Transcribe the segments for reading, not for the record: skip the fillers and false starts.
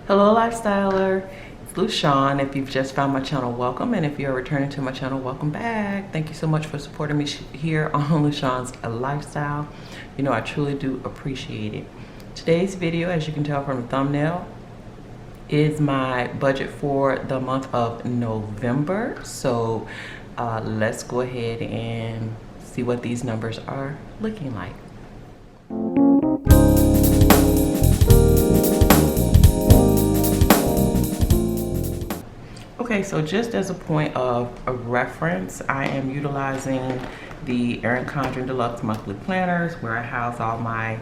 Hello Lifestyler, it's Lushawn. If you've just found my channel, welcome, and if you're returning to my channel, welcome back. Thank you so much for supporting me here on Lushawn's Lifestyle. You know, I truly do appreciate it. Today's video, as you can tell from the thumbnail, is my budget for the month of November. So let's go ahead and see what these numbers are looking like. Okay, so just as a point of reference, I am utilizing the Erin Condren Deluxe monthly planners where I house all my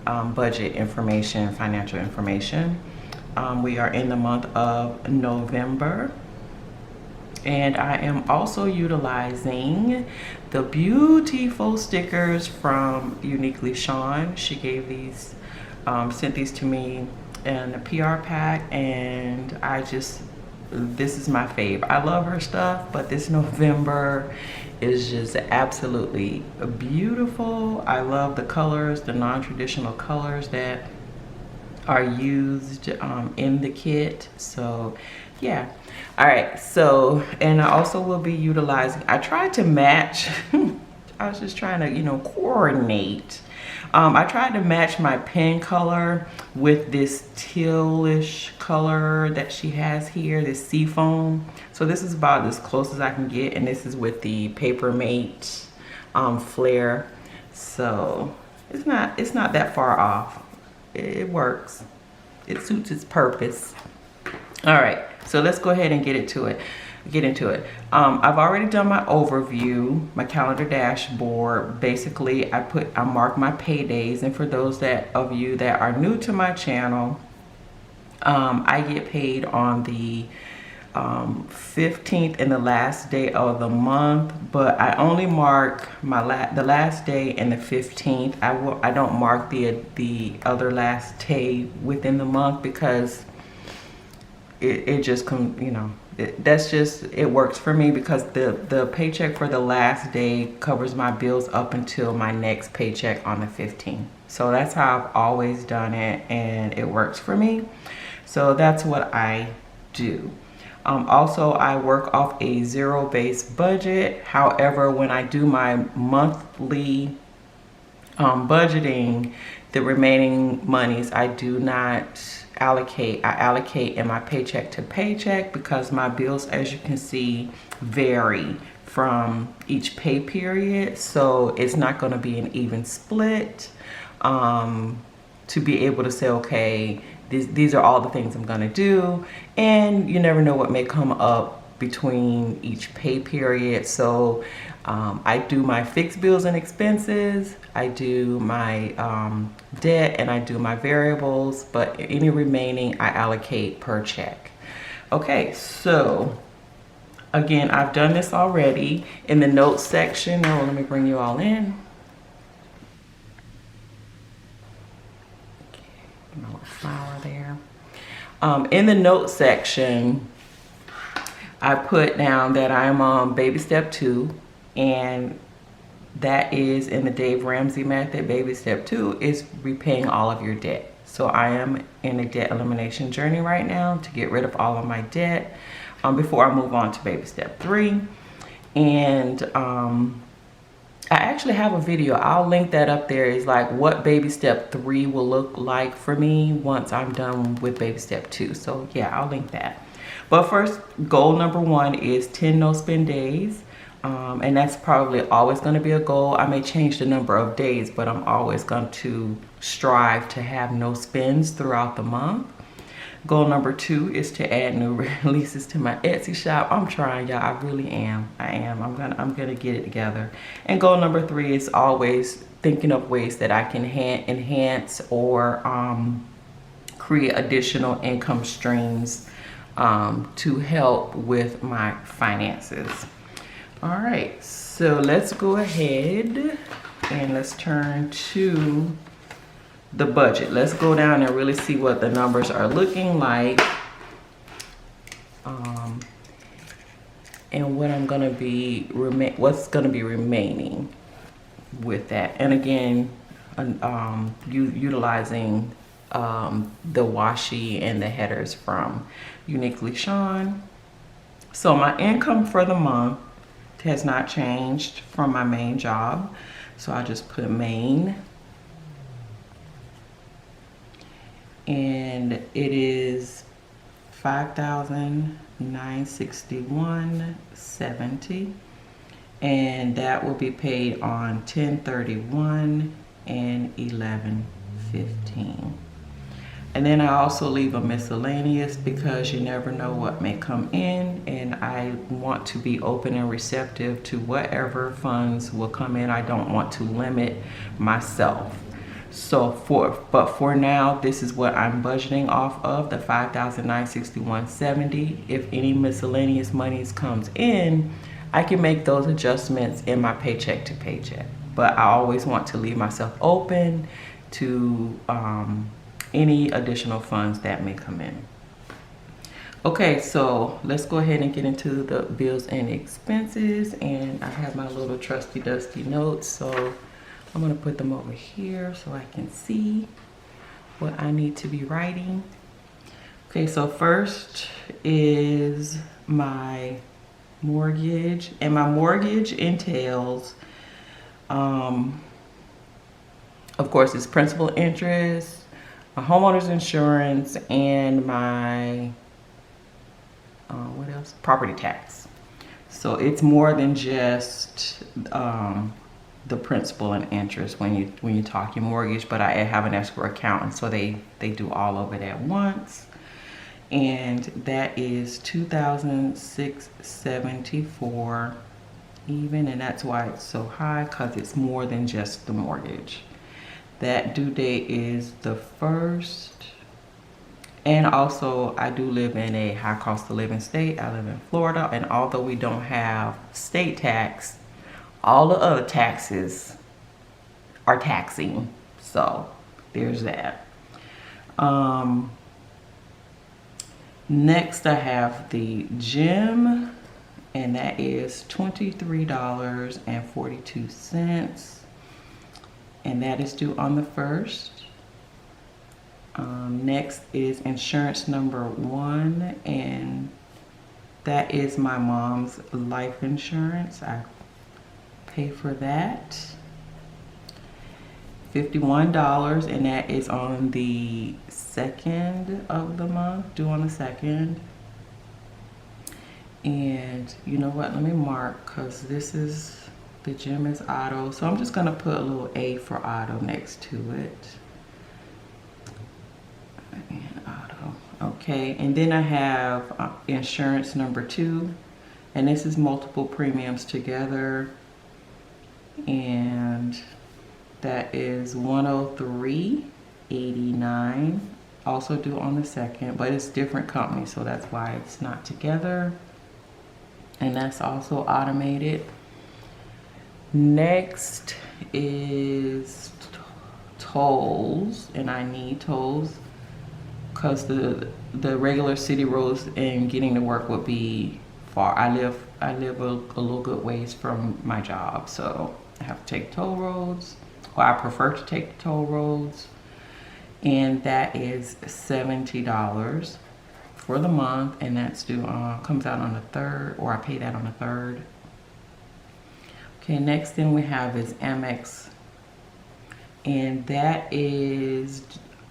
budget information, financial information. We are in the month of November, and I am also utilizing the beautiful stickers from Lushawn. She gave these, sent these to me in a PR pack, and this is my fave. I love her stuff, but this November is just absolutely beautiful. I love the colors, the non-traditional colors that are used in the kit. So yeah. All right, so, and I also will be utilizing, I tried to match I was just trying to, you know, coordinate. I tried to match my pen color with this tealish color that she has here, this seafoam. So this is about as close as I can get, and this is with the Paper Mate flare. So it's not that far off. It works. It suits its purpose. All right, so let's go ahead and get into it. I've already done my overview, my calendar dashboard. Basically, I mark my paydays, and for those of you that are new to my channel, I get paid on the 15th and the last day of the month, but I only mark the last day and the 15th. I don't mark the other last day within the month because it just comes, you know, it works for me because the paycheck for the last day covers my bills up until my next paycheck on the 15th. So that's how I've always done it, and it works for me. So that's what I do. Also, I work off a zero-based budget. However, when I do my monthly budgeting, the remaining monies I do not allocate. I allocate in my paycheck to paycheck because my bills, as you can see, vary from each pay period. So it's not going to be an even split to be able to say, okay, these are all the things I'm going to do. And you never know what may come up between each pay period. So I do my fixed bills and expenses, I do my debt, and I do my variables, but any remaining I allocate per check. Okay, so again, I've done this already in the notes section. Now let me bring you all in. Okay, a little flower there. In the notes section, I put down that I'm on baby step 2, and that is in the Dave Ramsey method. Baby step 2 is repaying all of your debt. So I am in a debt elimination journey right now to get rid of all of my debt before I move on to baby step 3. And I actually have a video. I'll link that up there. It's like what baby step 3 will look like for me once I'm done with baby step 2. So yeah, I'll link that. But first, goal number 1 is 10 no spend days. And that's probably always going to be a goal. I may change the number of days, but I'm always going to strive to have no spends throughout the month. Goal number 2 is to add new releases to my Etsy shop. I'm trying, y'all. I really am. I'm gonna get it together. And goal number 3 is always thinking of ways that I can enhance or create additional income streams to help with my finances. All right, so let's go ahead and let's turn to the budget. Let's go down and really see what the numbers are looking like, and what I'm gonna be what's gonna be remaining with that. And again, utilizing the washi and the headers from Uniquely Lushawn. So my income for the month has not changed from my main job. So I just put main. And it is $5,961.70, and that will be paid on 10/31 and 11/15. And then I also leave a miscellaneous because you never know what may come in, and I want to be open and receptive to whatever funds will come in. I don't want to limit myself. So for now, this is what I'm budgeting off of, the $5,961.70. If any miscellaneous monies comes in, I can make those adjustments in my paycheck to paycheck. But I always want to leave myself open to any additional funds that may come in. Okay, so let's go ahead and get into the bills and expenses. And I have my little trusty dusty notes, so I'm gonna put them over here so I can see what I need to be writing. Okay, so first is my mortgage, and my mortgage entails, of course, it's principal, interest, my homeowner's insurance, and my what else? Property tax. So it's more than just the principal and interest when you talk your mortgage, but I have an escrow account, and so they do all of it at once. And that is $2,674 even, and that's why it's so high, because it's more than just the mortgage. That due date is the 1st. And also, I do live in a high cost of living state. I live in Florida, and although we don't have state tax, all the other taxes are taxing. So there's that. Next, I have the gym, and that is $23.42. And that is due on the 1st. Next is insurance number 1, and that is my mom's life insurance. I pay for that. $51, and that is on the 2nd of the month, due on the 2nd. And you know what, let me mark, because this is, the gym is auto, so I'm just gonna put a little A for auto next to it. And auto, okay. And then I have insurance number 2, and this is multiple premiums together, and that is $103.89, also due on the 2nd, but it's different company, so that's why it's not together. And that's also automated. Next is tolls, and I need tolls because the regular city roads and getting to work would be far. I live a little good ways from my job, so I have to take toll roads, or I prefer to take the toll roads, and that is $70 for the month, and that's due comes out on the 3rd, or I pay that on the 3rd. Okay, next thing we have is Amex, and that is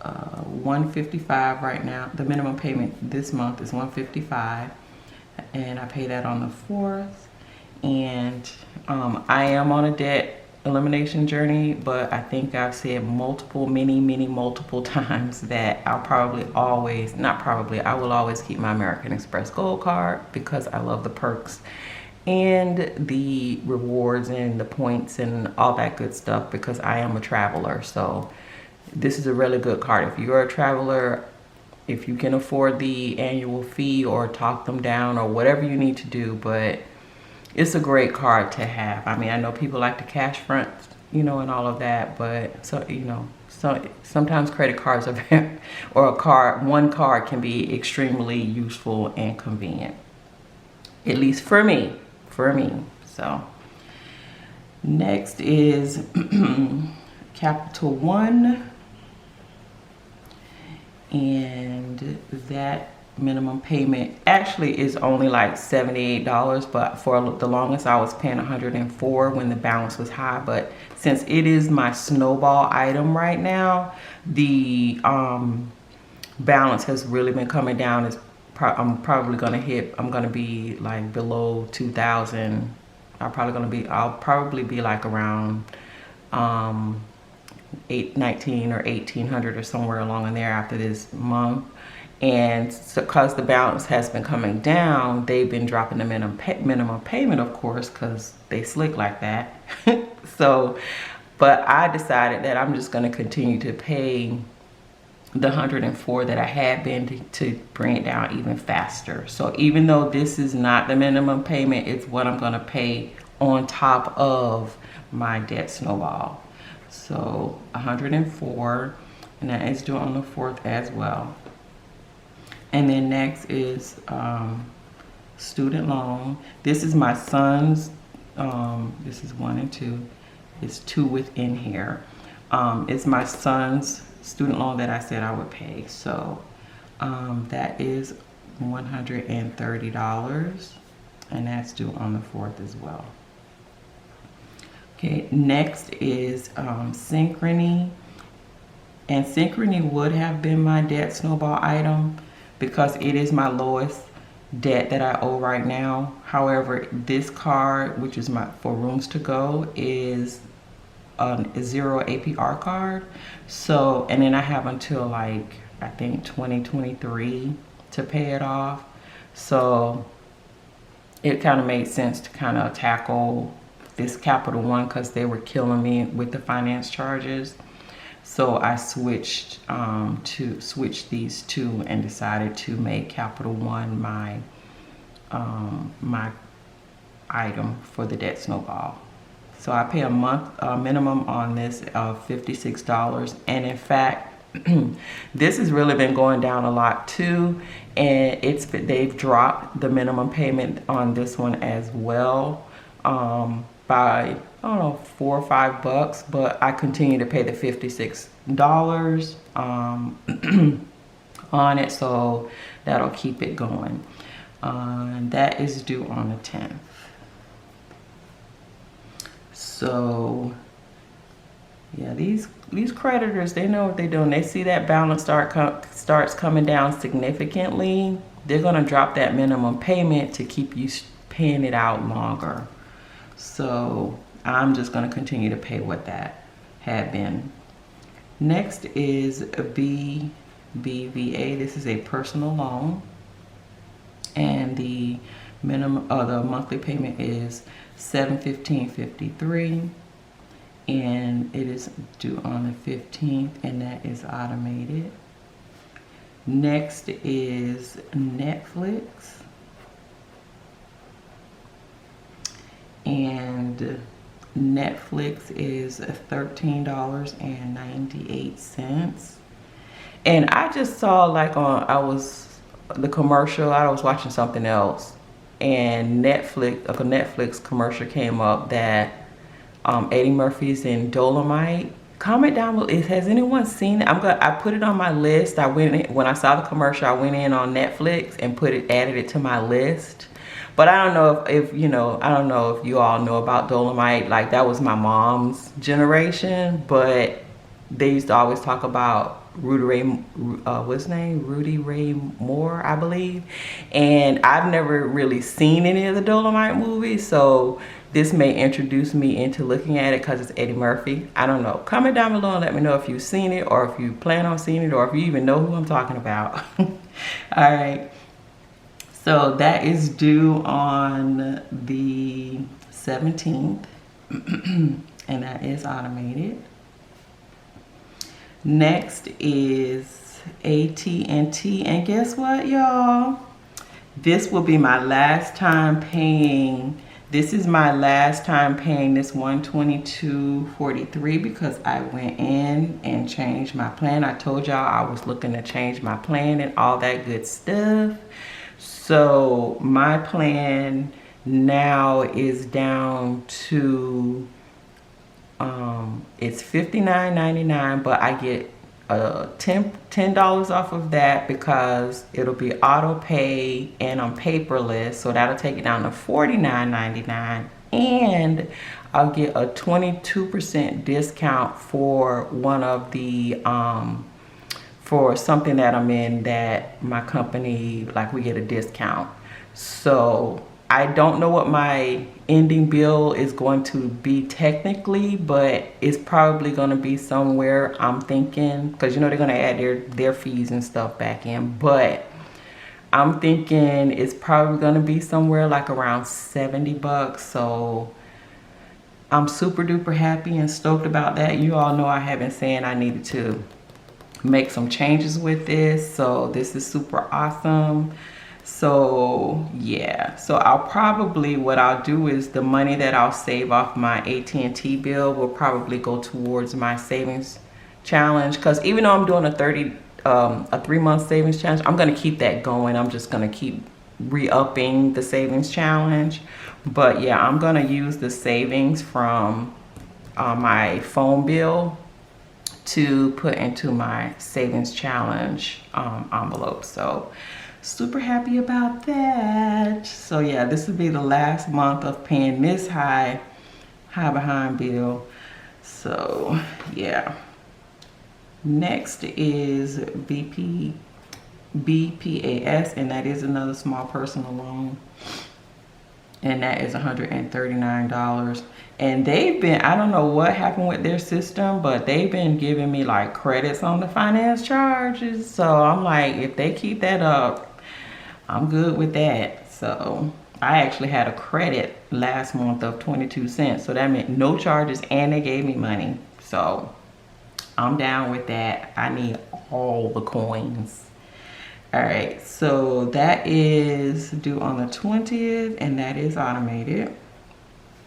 $155 right now. The minimum payment this month is $155, and I pay that on the 4th. And I am on a debt elimination journey, but I think I've said multiple times that I'll probably always, I will always keep my American Express Gold card because I love the perks and the rewards and the points and all that good stuff, because I am a traveler. So this is a really good card. If you're a traveler, if you can afford the annual fee or talk them down or whatever you need to do, but it's a great card to have. I mean, I know people like to cash front, you know, and all of that, but so, you know, so sometimes credit cards are very, or one card can be extremely useful and convenient, at least for me. So next is Capital One, and that minimum payment actually is only like $78, but for the longest I was paying $104 when the balance was high. But since it is my snowball item right now, the balance has really been coming down. I'm probably gonna be like below 2,000. I'll probably be like around 819 or 1,800 or somewhere along in there after this month. And so, because the balance has been coming down, they've been dropping the minimum payment, of course, because they slick like that. So, but I decided that I'm just going to continue to pay the 104 that I had been to bring it down even faster. So even though this is not the minimum payment, it's what I'm going to pay on top of my debt snowball. So 104, and that is due on the 4th as well. And then next is student loan. This is my son's. This is 1 and 2. It's 2 within here. It's my son's student loan that I said I would pay. So that is $130, and that's due on the 4th as well. Okay, next is Synchrony. And Synchrony would have been my debt snowball item because it is my lowest debt that I owe right now. However, this card, which is for rooms to go, is a 0 APR card. So, and then I have until like, I think 2023 to pay it off. So it kind of made sense to kind of tackle this Capital One because they were killing me with the finance charges. So I switched these two and decided to make Capital One my my item for the debt snowball. So I pay a month minimum on this of $56, and in fact this has really been going down a lot too, and they've dropped the minimum payment on this one as well by, I don't know, $4 or $5, but I continue to pay the $56 on it, so that'll keep it going. That is due on the 10th. So yeah, these creditors, they know what they're doing. They see that balance starts coming down significantly, they're gonna drop that minimum payment to keep you paying it out longer. So I'm just going to continue to pay what that had been. Next is a BBVA. This is a personal loan, and the minimum the monthly payment is $715.53, and it is due on the 15th, and that is automated. Next is Netflix. And Netflix is $13.98. And I just saw like the commercial, I was watching something else, and a Netflix commercial came up that Eddie Murphy's in Dolomite. Comment down below, has anyone seen it? I put it on my list. When I saw the commercial, I went in on Netflix and added it to my list. But I don't know if you all know about Dolomite. Like, that was my mom's generation, but they used to always talk about Rudy Ray Moore, I believe. And I've never really seen any of the Dolomite movies, so this may introduce me into looking at it because it's Eddie Murphy. I don't know. Comment down below and let me know if you've seen it, or if you plan on seeing it, or if you even know who I'm talking about. All right. So that is due on the 17th, and that is automated. Next is AT&T, and guess what, y'all? This will be my last time paying. This is my last time paying this $122.43 because I went in and changed my plan. I told y'all I was looking to change my plan and all that good stuff. So my plan now is down to, it's $59.99, but I get $10 off of that because it'll be auto pay and I'm paperless, so that'll take it down to $49.99, and I'll get a 22% discount for one of the for something that I'm in that my company, like, we get a discount. So I don't know what my ending bill is going to be technically, but it's probably going to be somewhere, I'm thinking, because you know they're going to add their fees and stuff back in, but I'm thinking it's probably going to be somewhere like around 70 bucks. So I'm super duper happy and stoked about that. You all know I have been saying I needed to make some changes with this, so this is super awesome. So yeah, so I'll probably, what I'll do is the money that I'll save off my AT&T bill will probably go towards my savings challenge, because even though I'm doing a 3-month savings challenge, I'm going to keep that going. I'm just going to keep re-upping the savings challenge. But yeah, I'm going to use the savings from my phone bill to put into my savings challenge envelope. So super happy about that. So yeah, this will be the last month of paying this high behind bill. So yeah, next is VPBAPS, and that is another small personal loan, and that is $139. And they've been, I don't know what happened with their system, but they've been giving me like credits on the finance charges. So I'm like, if they keep that up, I'm good with that. So I actually had a credit last month of 22 cents. So that meant no charges and they gave me money. So I'm down with that. I need all the coins. All right, so that is due on the 20th, and that is automated.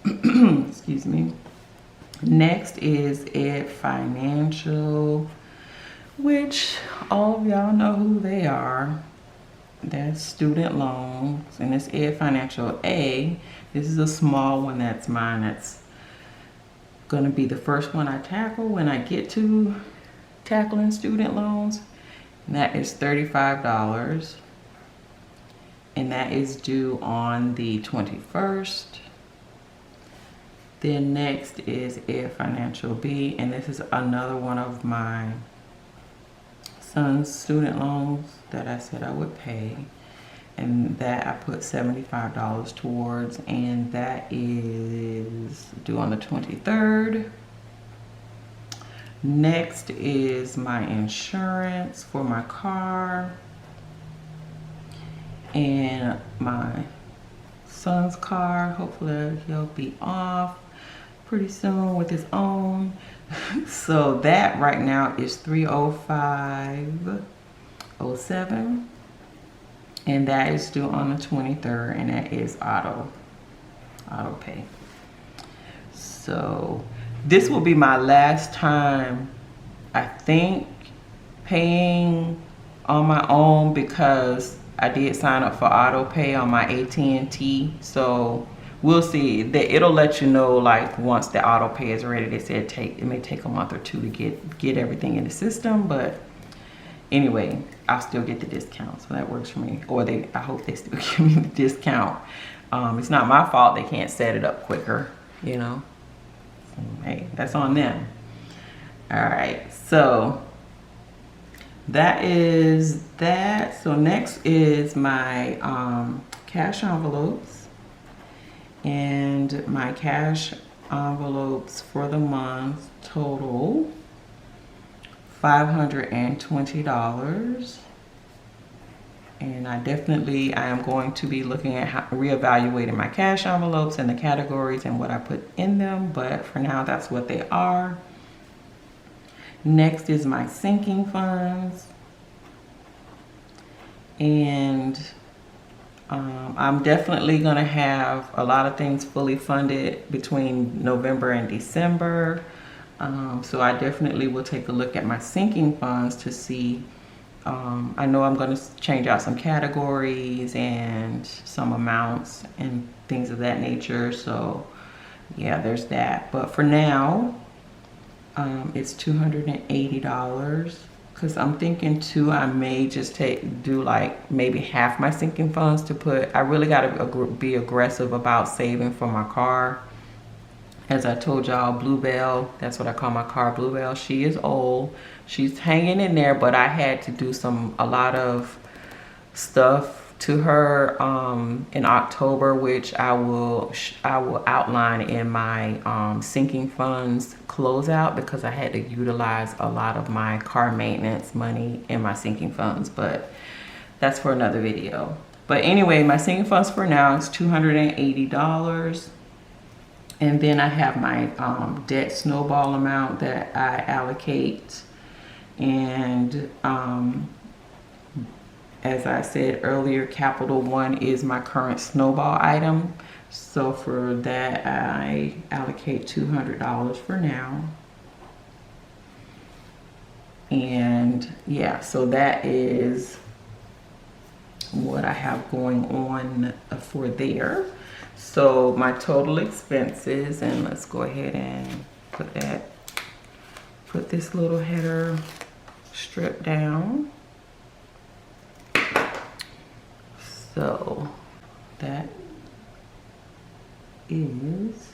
Excuse me. Next is Ed Financial, which all of y'all know who they are. That's student loans, and it's Ed Financial A. This is a small one that's mine. That's gonna be the first one I tackle when I get to tackling student loans. And that is $35, and that is due on the 21st. Then next is Ed Financial B, and this is another one of my son's student loans that I said I would pay, and that I put $75 towards, and that is due on the 23rd. Next is my insurance for my car and my son's car. Hopefully he'll be off pretty soon with his own. So that right now is $305.07, and that is due on the 23rd, and that is auto pay. So this will be my last time, I think, paying on my own, because I did sign up for auto pay on my AT&T. So we'll see. It'll let you know, like, once the auto pay is ready. They said it may take a month or two to get everything in the system, but anyway, I'll still get the discount, so that works for me. Or I hope they still give me the discount. It's not my fault they can't set it up quicker, you know. Hey, that's on them. All right, so that is that. So next is my cash envelopes, and my cash envelopes for the month total $520. And I am going to be looking at reevaluating my cash envelopes and the categories and what I put in them, but for now that's what they are. Next is my sinking funds, and I'm definitely going to have a lot of things fully funded between November and December. So I definitely will take a look at my sinking funds to see. I know I'm going to change out some categories and some amounts and things of that nature. So yeah, there's that. But for now, it's $280. because I'm thinking too, I may just do like maybe half my sinking funds to put. I really got to be aggressive about saving for my car. As I told y'all, Bluebell, that's what I call my car, Bluebell. She is old. She's hanging in there, but I had to do a lot of stuff to her in October, which I will outline in my sinking funds closeout, because I had to utilize a lot of my car maintenance money in my sinking funds, but that's for another video. But anyway, my sinking funds for now is $280. And then I have my debt snowball amount that I allocate. And as I said earlier, Capital One is my current snowball item. So for that, I allocate $200 for now. And yeah, so that is what I have going on for there. So my total expenses, and let's go ahead and put this little header strip down. So that is,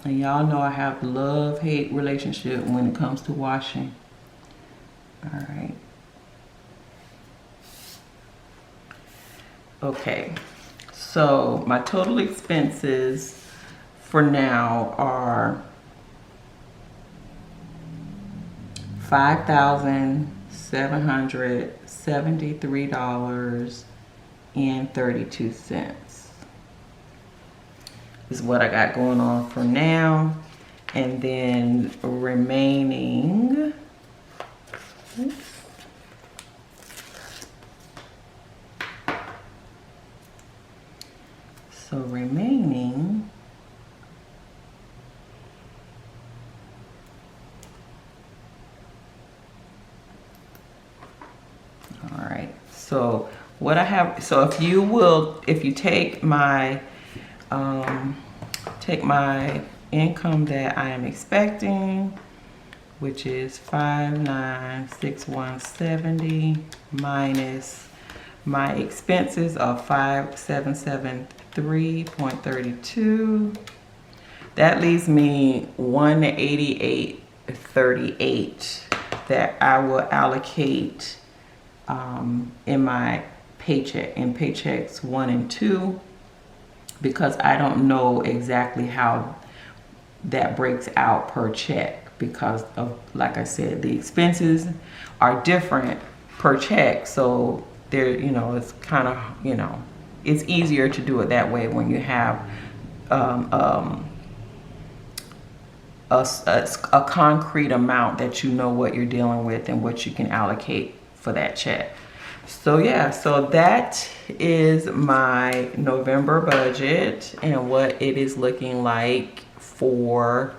and y'all know I have love-hate relationship when it comes to washing. All right. Okay. So my total expenses for now are $5,773.32 is what I got going on for now. And then remaining, all right, so what I have, so if you take my income that I am expecting, which is 5,961.70 minus my expenses of 5,773.32, that leaves me 188.38 that I will allocate in my paycheck, in paychecks 1 and 2, because I don't know exactly how that breaks out per check, because of, like I said, the expenses are different per check. So there, you know, it's kind of, you know, it's easier to do it that way when you have a concrete amount that you know what you're dealing with and what you can allocate for that check. So yeah, so that is my November budget and what it is looking like for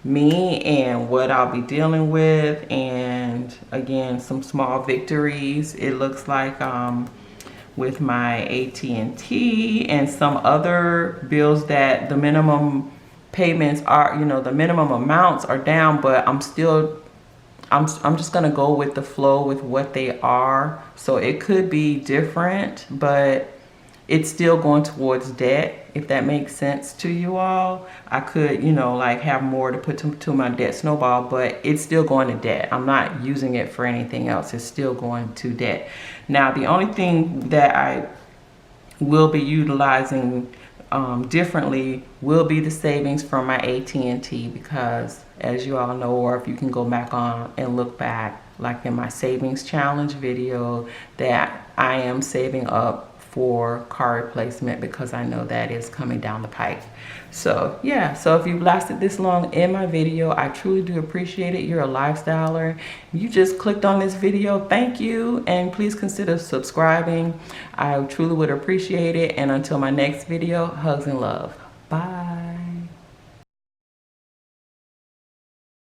me and what I'll be dealing with. And again, some small victories, it looks like, with my AT&T and some other bills that the minimum payments are, you know, the minimum amounts are down, but I'm just gonna go with the flow with what they are. So it could be different, but it's still going towards debt, if that makes sense to you all. I could, you know, like have more to put to my debt snowball, but it's still going to debt. I'm not using it for anything else. It's still going to debt. Now, the only thing that I will be utilizing differently will be the savings from my AT&T, because as you all know, or if you can go back on and look back, like in my savings challenge video, that I am saving up for car replacement because I know that is coming down the pipe. So yeah, so if you've lasted this long in my video, I truly do appreciate it. You're a lifestyler. You just clicked on this video. Thank you, and please consider subscribing. I truly would appreciate it. And until my next video, hugs and love. Bye.